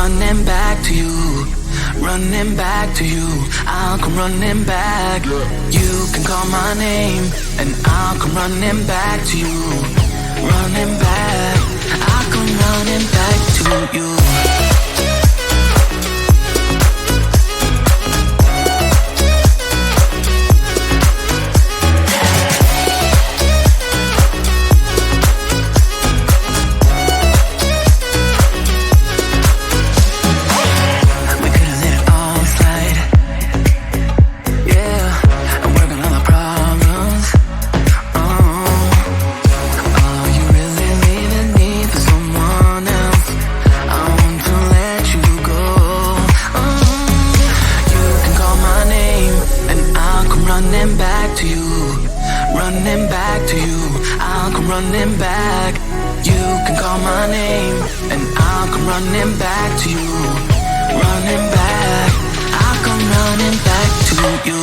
running back to you, running back to you. I'll come running back. You can call my name and I'll come running back to you, running back. I'll come running back to you. Running back, you can call my name and I'll come running back to you, running back. I'll come running back to you.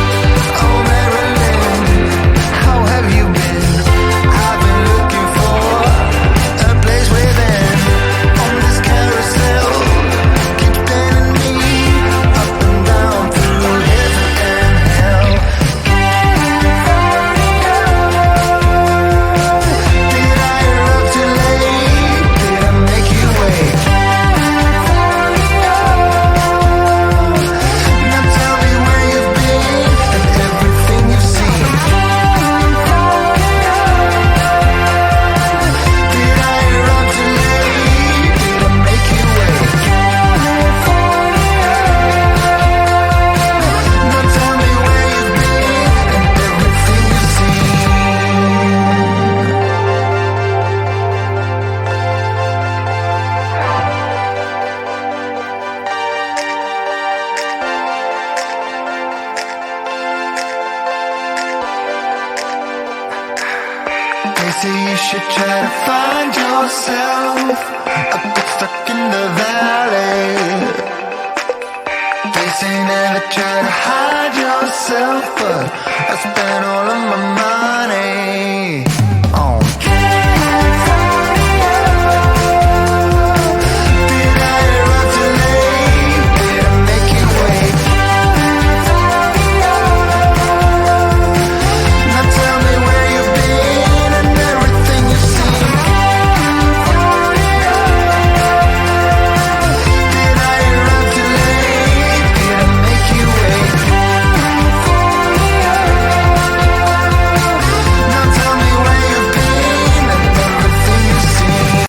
Did They say you should try to find yourself a bit stuck in the valley. They say never try to hide yourself, but I spent all of my money on California. Did I arrive too late? Did I make you wait? California. Now tell me where you've been and everything you've seen. California. Did I arrive too late? Did I make you wait? California. Now tell me where you've been and everything you've seen.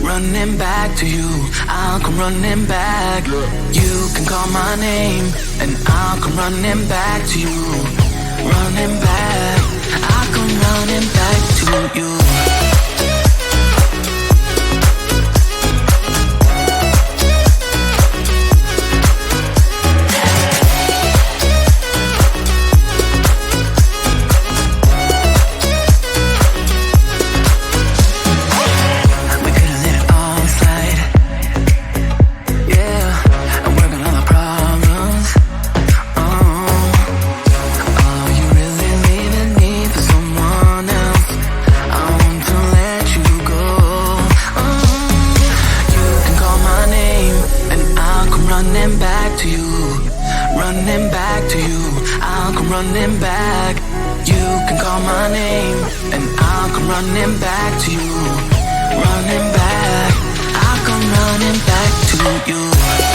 Running back to you, I'll come running back. You can call my name, and I'll come running back to you. Running back, I'll come running back to you. Running back to you, running back to you, I'll come running back. You can call my name, and I'll come running back to you. Running back, I'll come running back to you.